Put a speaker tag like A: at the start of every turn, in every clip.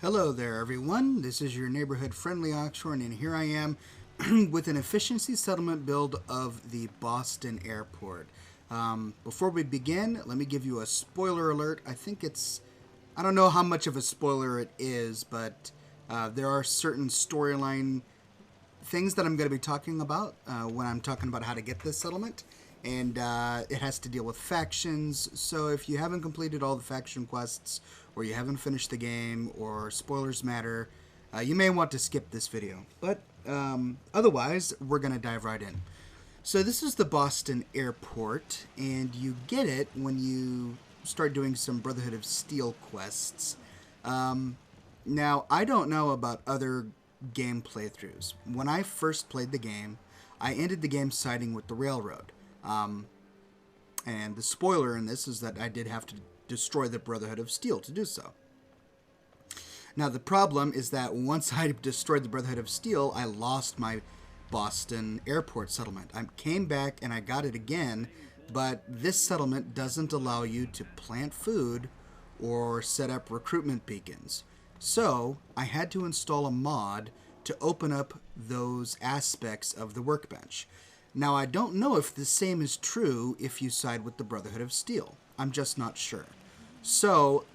A: Hello there, everyone. This is your neighborhood friendly Oxhorn, and here I am with an efficiency settlement build of the Boston airport. Before we begin, let me give you a spoiler alert. I don't know how much of a spoiler it is, but there are certain storyline things that I'm going to be talking about when I'm talking about how to get this settlement. And it has to deal with factions. So if you haven't completed all the faction quests, or you haven't finished the game, or spoilers matter, you may want to skip this video. But otherwise, we're going to dive right in. So this is the Boston airport, and you get it when you start doing some Brotherhood of Steel quests. Now, I don't know about other game playthroughs. When I first played the game, I ended the game siding with the railroad. And the spoiler in this is that I did have to destroy the Brotherhood of Steel to do so. Now, the problem is that once I destroyed the Brotherhood of Steel, I lost my Boston airport settlement. I came back and I got it again, but this settlement doesn't allow you to plant food or set up recruitment beacons. So I had to install a mod to open up those aspects of the workbench. Now, I don't know if the same is true if you side with the Brotherhood of Steel. I'm just not sure. So,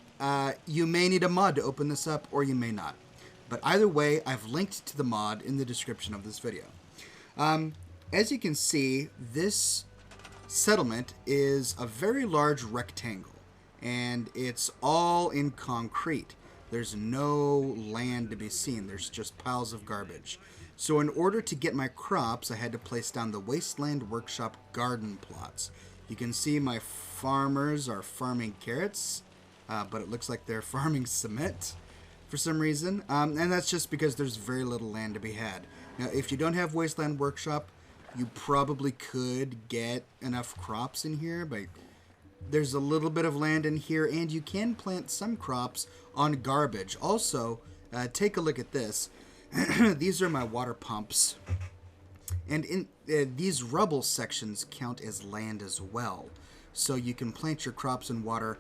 A: you may need a mod to open this up, or you may not. But either way, I've linked to the mod in the description of this video. As you can see, this settlement is a very large rectangle, and it's all in concrete. There's no land to be seen. There's just piles of garbage. So in order to get my crops, I had to place down the Wasteland Workshop garden plots. You can see my farmers are farming carrots, but it looks like they're farming cement for some reason. And that's just because there's very little land to be had. Now, if you don't have Wasteland Workshop, you probably could get enough crops in here, but there's a little bit of land in here, and you can plant some crops on garbage. Also, take a look at this. These are my water pumps, and in these rubble sections count as land as well, so you can plant your crops and water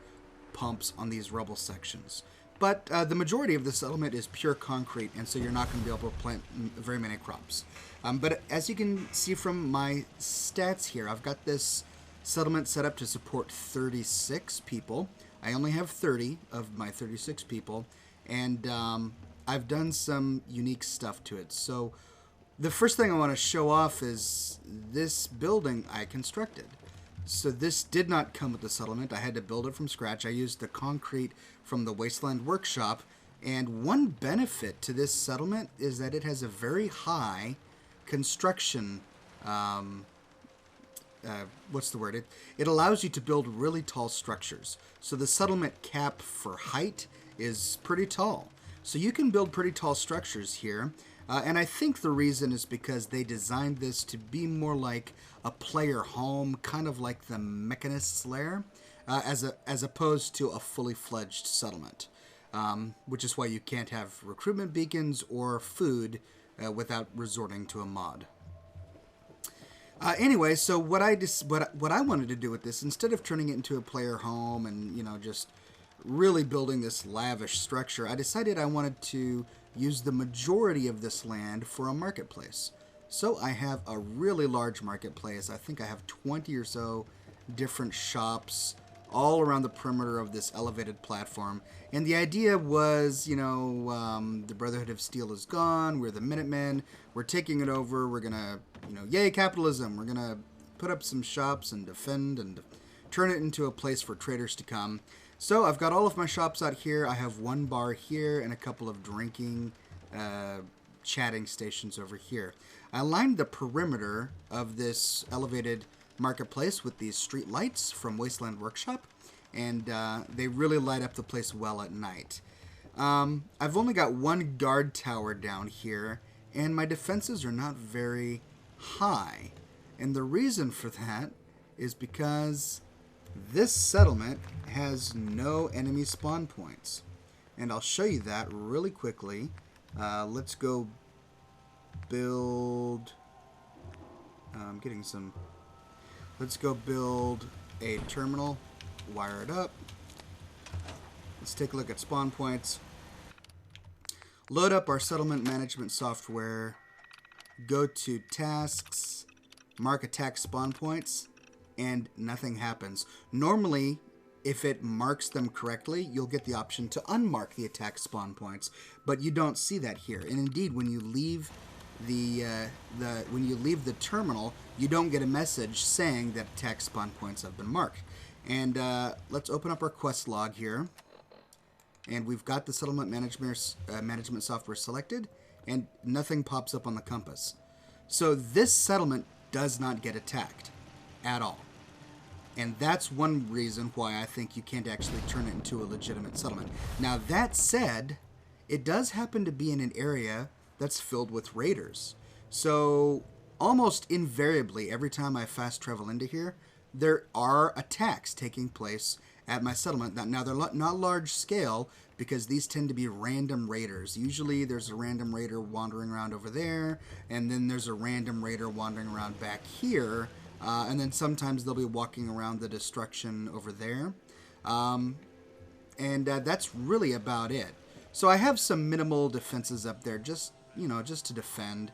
A: pumps on these rubble sections. But the majority of the settlement is pure concrete, and so you're not going to be able to plant very many crops. But as you can see from my stats here, I've got this settlement set up to support 36 people. I only have 30 of my 36 people, and I've done some unique stuff to it. So the first thing I want to show off is this building I constructed. So this did not come with the settlement. I had to build it from scratch. I used the concrete from the Wasteland Workshop. And one benefit to this settlement is that it has a very high construction, what's the word? It allows you to build really tall structures. So the settlement cap for height is pretty tall. So you can build pretty tall structures here, and I think the reason is because they designed this to be more like a player home, kind of like the Mechanist's Lair, as opposed to a fully fledged settlement, which is why you can't have recruitment beacons or food without resorting to a mod. Anyway, so what I wanted to do with this, instead of turning it into a player home and just really building this lavish structure, I decided I wanted to use the majority of this land for a marketplace. So I have a really large marketplace. I think I have 20 or so different shops all around the perimeter of this elevated platform. And the idea was, the Brotherhood of Steel is gone. We're the Minutemen. We're taking it over. We're going to, yay capitalism. We're going to put up some shops and defend and turn it into a place for traders to come. So I've got all of my shops out here. I have one bar here and a couple of drinking, chatting stations over here. I lined the perimeter of this elevated marketplace with these street lights from Wasteland Workshop, and they really light up the place well at night. I've only got one guard tower down here, and my defenses are not very high. And the reason for that is because this settlement has no enemy spawn points. And I'll show you that really quickly. Let's go build... Let's go build a terminal, wire it up. Let's take a look at spawn points. load up our settlement management software, go to tasks, mark attack spawn points, and nothing happens. Normally, if it marks them correctly, you'll get the option to unmark the attack spawn points, but you don't see that here. And indeed, when you leave the terminal, you don't get a message saying that attack spawn points have been marked. And let's open up our quest log here, and we've got the settlement management software selected, and nothing pops up on the compass. So this settlement does not get attacked at all. And that's one reason why I think you can't actually turn it into a legitimate settlement. Now, that said, it does happen to be in an area that's filled with raiders. So, almost invariably, every time I fast travel into here, there are attacks taking place at my settlement. Now, they're not large scale, because these tend to be random raiders. Usually, there's a random raider wandering around over there, and then there's a random raider wandering around back here. And then sometimes they'll be walking around the destruction over there. And that's really about it. So I have some minimal defenses up there, just to defend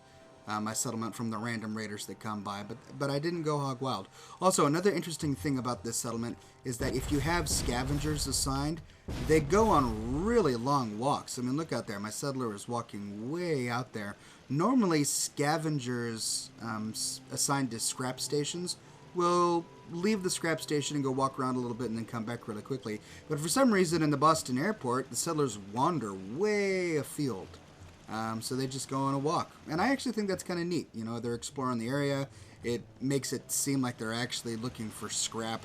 A: my settlement from the random raiders that come by. But I didn't go hog wild. Also, another interesting thing about this settlement is that if you have scavengers assigned, they go on really long walks. I mean, look out there. My settler is walking way out there. Normally, scavengers assigned to scrap stations will leave the scrap station and go walk around a little bit and then come back really quickly. But for some reason in the Boston airport, the settlers wander way afield. So they just go on a walk. And I actually think that's kind of neat. They're exploring the area. It makes it seem like they're actually looking for scrap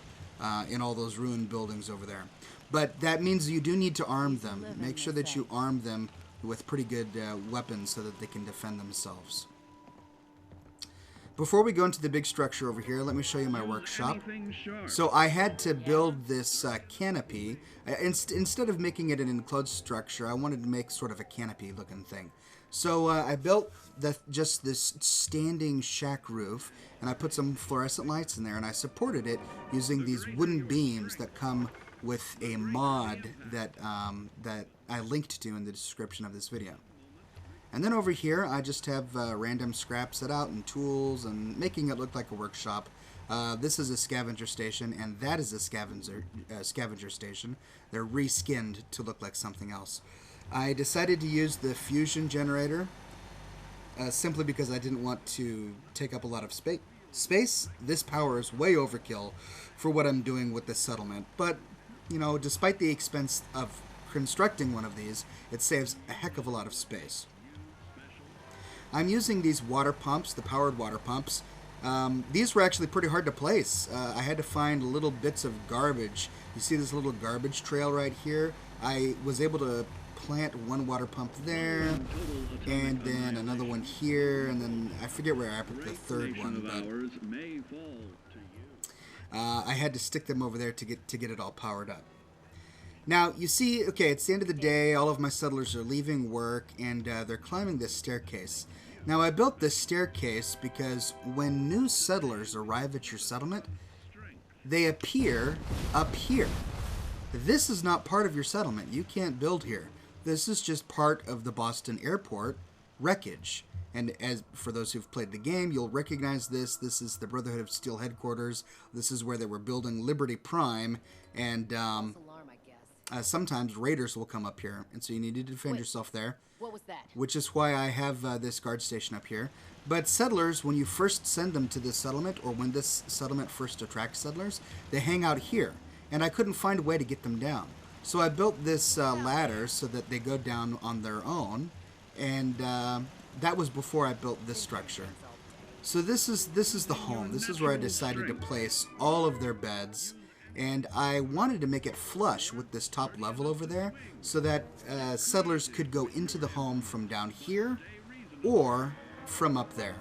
A: in all those ruined buildings over there. But that means you do need to arm them. Make sure that you arm them with pretty good weapons so that they can defend themselves. Before we go into the big structure over here, let me show you my workshop. So I had to build this canopy. Instead of making it an enclosed structure, I wanted to make sort of a canopy looking thing. So I built just this standing shack roof, and I put some fluorescent lights in there, and I supported it using these wooden beams that come with a mod that I linked to in the description of this video. And then over here, I just have random scrap set out and tools and making it look like a workshop. This is a scavenger station, and that is a scavenger station. They're reskinned to look like something else. I decided to use the fusion generator simply because I didn't want to take up a lot of space. This power is way overkill for what I'm doing with this settlement, but despite the expense of constructing one of these, it saves a heck of a lot of space. I'm using these water pumps, the powered water pumps. These were actually pretty hard to place. I had to find little bits of garbage. You see this little garbage trail right here? I was able to plant one water pump there, and then another one here, and then I forget where I put the third one, but I had to stick them over there to get it all powered up. Now, you see, okay, it's the end of the day, all of my settlers are leaving work, and they're climbing this staircase. Now, I built this staircase because when new settlers arrive at your settlement, they appear up here. This is not part of your settlement. You can't build here. This is just part of the Boston airport wreckage. And as for those who've played the game, you'll recognize this. This is the Brotherhood of Steel headquarters. This is where they were building Liberty Prime, and sometimes raiders will come up here, and so you need to defend yourself there.
B: What was that?
A: Which is why I have this guard station up here. But settlers, when you first send them to this settlement, or when this settlement first attracts settlers, they hang out here. And I couldn't find a way to get them down. So I built this ladder so that they go down on their own, and that was before I built this structure. So this is the home. This is where I decided to place all of their beds. And I wanted to make it flush with this top level over there so that settlers could go into the home from down here or from up there.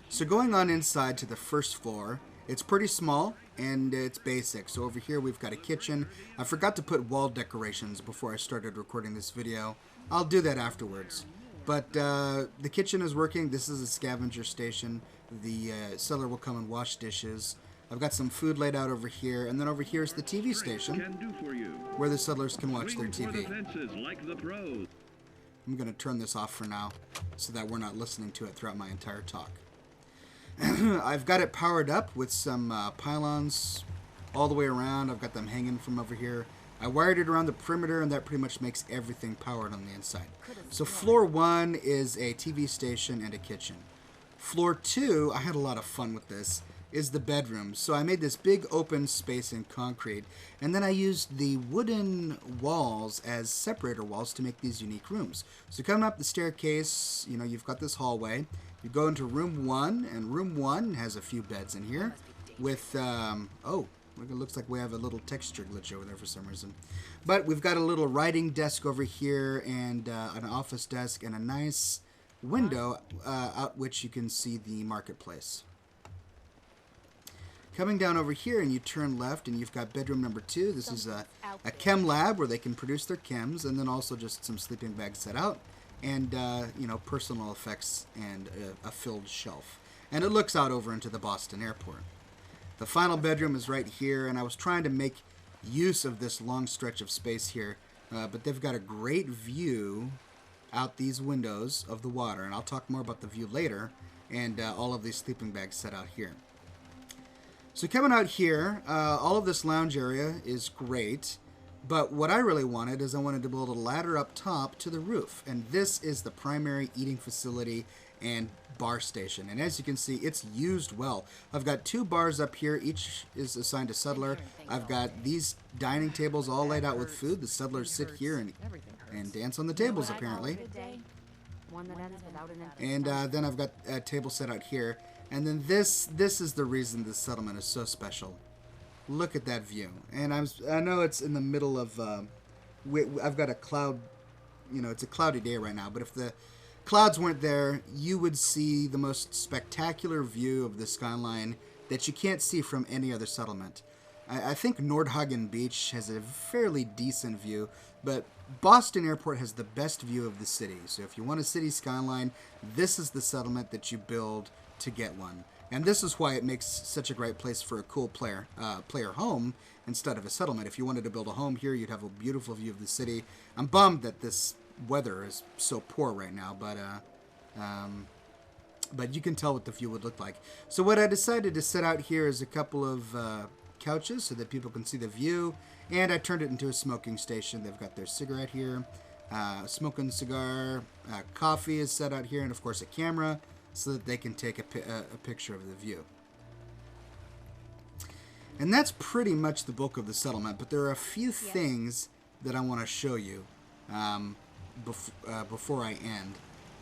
A: So going on inside to the first floor, it's pretty small and it's basic. So over here we've got a kitchen. I forgot to put wall decorations before I started recording this video. I'll do that afterwards. But the kitchen is working. This is a scavenger station. The settler will come and wash dishes. I've got some food laid out over here, and then over here is the TV station where the settlers can watch their TV. I'm going to turn this off for now so that we're not listening to it throughout my entire talk. I've got it powered up with some pylons all the way around. I've got them hanging from over here. I wired it around the perimeter, and that pretty much makes everything powered on the inside. So floor 1 is a TV station and a kitchen. Floor 2, I had a lot of fun with this, is the bedroom. So I made this big open space in concrete, and then I used the wooden walls as separator walls to make these unique rooms. So coming up the staircase, you know, you've got this hallway. You go into room 1, and room 1 has a few beds in here with, oh, it looks like we have a little texture glitch over there for some reason. But we've got a little writing desk over here and an office desk and a nice window out which you can see the marketplace. Coming down over here, and you turn left, and you've got bedroom number 2. This is a chem lab where they can produce their chems, and then also just some sleeping bags set out, and you know, personal effects and a filled shelf. And it looks out over into the Boston airport. The final bedroom is right here, and I was trying to make use of this long stretch of space here, but they've got a great view out these windows of the water, and I'll talk more about the view later, and all of these sleeping bags set out here. So coming out here, all of this lounge area is great, but what I really wanted is I wanted to build a ladder up top to the roof, and this is the primary eating facility and bar station, and as you can see, it's used well. I've got 2 bars up here, each is assigned a settler. I've got these dining tables all laid out with food. The settlers sit here and dance on the tables, apparently. And then I've got a table set out here, and then this is the reason this settlement is so special. Look at that view, and I know it's in the middle of I've got a cloud, you know, it's a cloudy day right now, but if the clouds weren't there, you would see the most spectacular view of the skyline that you can't see from any other settlement. I think Nordhagen Beach has a fairly decent view, but Boston Airport has the best view of the city. So if you want a city skyline, this is the settlement that you build to get one. And this is why it makes such a great place for a cool player home instead of a settlement. If you wanted to build a home here, you'd have a beautiful view of the city. I'm bummed that this weather is so poor right now, but you can tell what the view would look like. So what I decided to set out here is a couple of couches so that people can see the view, and I turned it into a smoking station. They've got their cigarette here, smoking cigar, coffee is set out here, and of course a camera so that they can take a picture of the view. And that's pretty much the bulk of the settlement, but there are a few things that I want to show you before I end.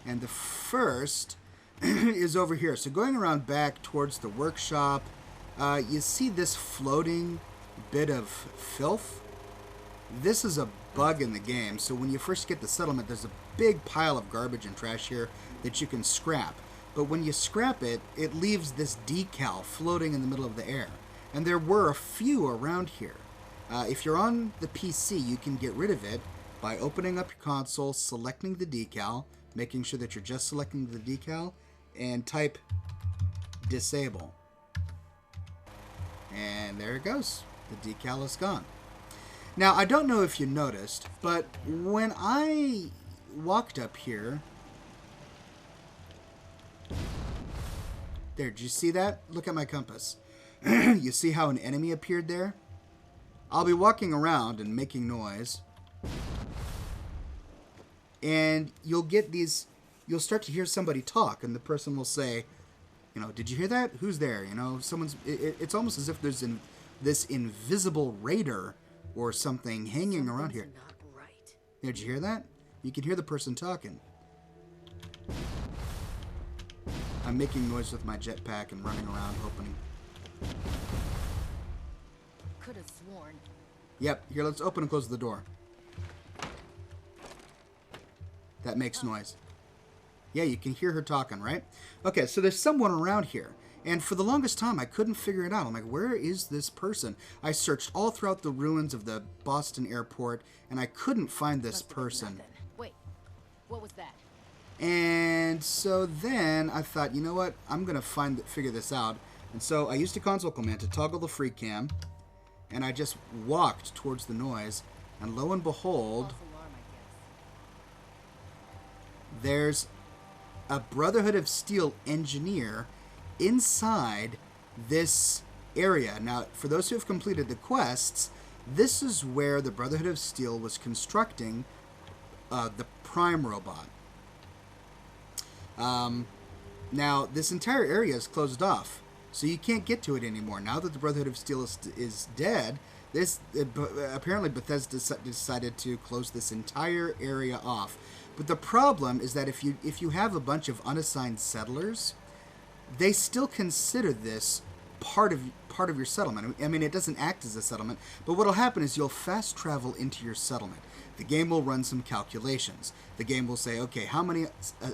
A: And the first is over here. So going around back towards the workshop, you see this floating bit of filth. This is a bug in the game. So when you first get the settlement, there's a big pile of garbage and trash here that you can scrap. But when you scrap it, it leaves this decal floating in the middle of the air. And there were a few around here. If you're on the PC, you can get rid of it by opening up your console, selecting the decal, making sure that you're just selecting the decal, and type disable. And there it goes. The decal is gone. Now, I don't know if you noticed, but when I walked up here... There, did you see that? Look at my compass. You see how an enemy appeared there? I'll be walking around and making noise. And you'll get these... You'll start to hear somebody talk, and the person will say, you know, did you hear that? Who's there? You know, someone's... It's almost as if there's this invisible radar or something hanging around here.
B: Not right.
A: Did you hear that? You can hear the person talking. I'm making noise with my jetpack and running around hoping.
B: Could have sworn.
A: Yep, here, let's open and close the door. That makes noise. Yeah, you can hear her talking, right? Okay, so there's someone around here. And for the longest time, I couldn't figure it out. I'm like, where is this person? I searched all throughout the ruins of the Boston airport, and I couldn't find this person.
B: Wait, what was that?
A: And so then I thought, you know what? I'm going to figure this out. And so I used a console command to toggle the free cam, and I just walked towards the noise, and lo and behold,
B: False alarm, I guess.
A: there's a Brotherhood of Steel engineer inside this area. Now, for those who have completed the quests, this is where the Brotherhood of Steel was constructing the Prime robot. Now, this entire area is closed off, so you can't get to it anymore. Now that the Brotherhood of Steel is dead, apparently Bethesda decided to close this entire area off. But the problem is that if you have a bunch of unassigned settlers, they still consider this part of your settlement. I mean, it doesn't act as a settlement, but what'll happen is you'll fast travel into your settlement. The game will run some calculations. The game will say, okay, how many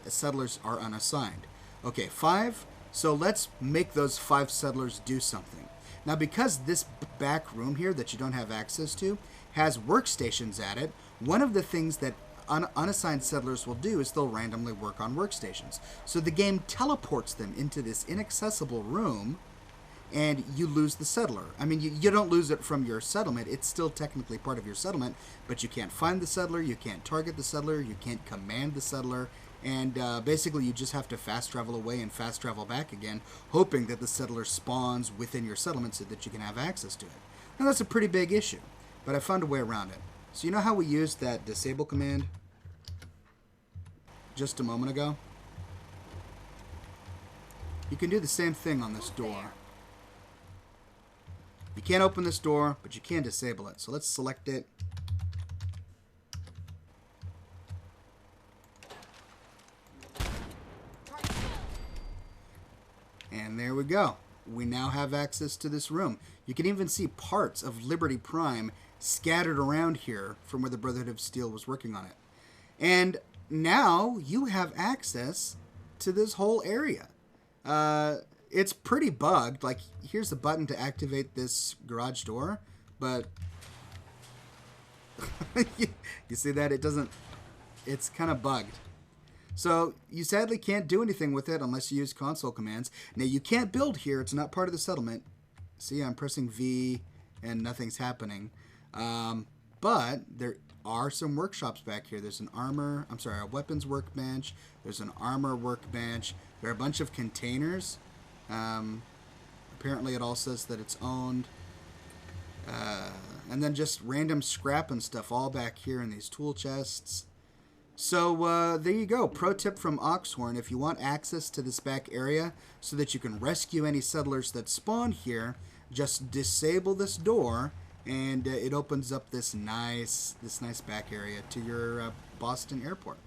A: settlers are unassigned? Okay, 5. So let's make those 5 settlers do something. Now, because this back room here that you don't have access to has workstations at it, one of the things that unassigned settlers will do is they'll randomly work on workstations. So the game teleports them into this inaccessible room, and you lose the settler. I mean, you don't lose it from your settlement. It's still technically part of your settlement, but you can't find the settler, you can't target the settler, you can't command the settler, and basically you just have to fast travel away and fast travel back again, hoping that the settler spawns within your settlement so that you can have access to it. Now, that's a pretty big issue, but I found a way around it. So you know how we used that disable command just a moment ago? You can do the same thing on this door. You can't open this door, but you can disable it. So let's select it. And there we go. We now have access to this room. You can even see parts of Liberty Prime scattered around here from where the Brotherhood of Steel was working on it. And now you have access to this whole area. It's pretty bugged. Like, here's the button to activate this garage door, but you see that? It's kind of bugged. So you sadly can't do anything with it unless you use console commands. Now, you can't build here. It's not part of the settlement. See, I'm pressing V and nothing's happening. But there are some workshops back here. There's a weapons workbench. There's an armor workbench. There are a bunch of containers. Apparently it all says that it's owned. And then just random scrap and stuff all back here in these tool chests. So there you go. Pro tip from Oxhorn. If you want access to this back area so that you can rescue any settlers that spawn here, just disable this door and it opens up this nice back area to your Boston airport.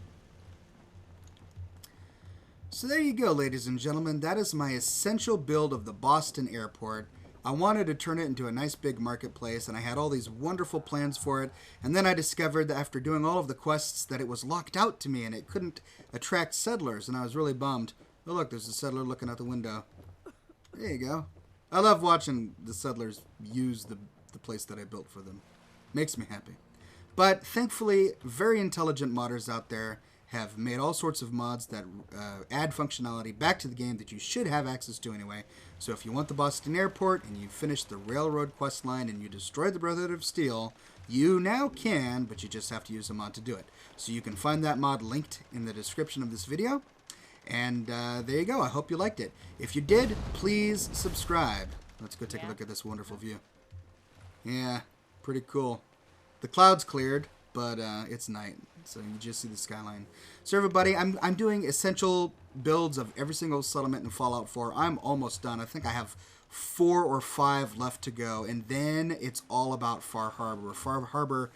A: So there you go, ladies and gentlemen. That is my essential build of the Boston airport. I wanted to turn it into a nice big marketplace, and I had all these wonderful plans for it. And then I discovered that after doing all of the quests that it was locked out to me and it couldn't attract settlers, and I was really bummed. Oh, look, there's a settler looking out the window. There you go. I love watching the settlers use the place that I built for them. Makes me happy. But thankfully, very intelligent modders out there have made all sorts of mods that add functionality back to the game that you should have access to anyway. So if you want the Boston Airport and you finished the railroad quest line and you destroyed the Brotherhood of Steel, you now can, but you just have to use a mod to do it. So you can find that mod linked in the description of this video. And there you go. I hope you liked it. If you did, please subscribe. Let's go take a look at this wonderful view. Yeah, pretty cool. The clouds cleared, but it's night, so you just see the skyline. So everybody, I'm doing essential builds of every single settlement in Fallout 4. I'm almost done. I think I have 4 or 5 left to go, and then it's all about Far Harbor. Far Harbor,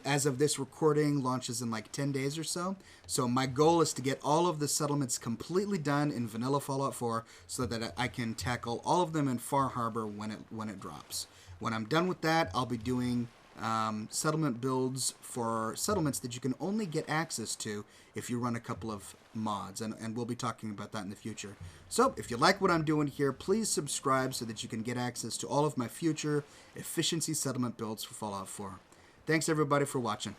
A: as of this recording, launches in like 10 days or so. So my goal is to get all of the settlements completely done in vanilla Fallout 4 so that I can tackle all of them in Far Harbor when it drops. When I'm done with that, I'll be doing settlement builds for settlements that you can only get access to if you run a couple of mods, and we'll be talking about that in the future. So if you like what I'm doing here, please subscribe so that you can get access to all of my future efficiency settlement builds for Fallout 4. Thanks everybody for watching.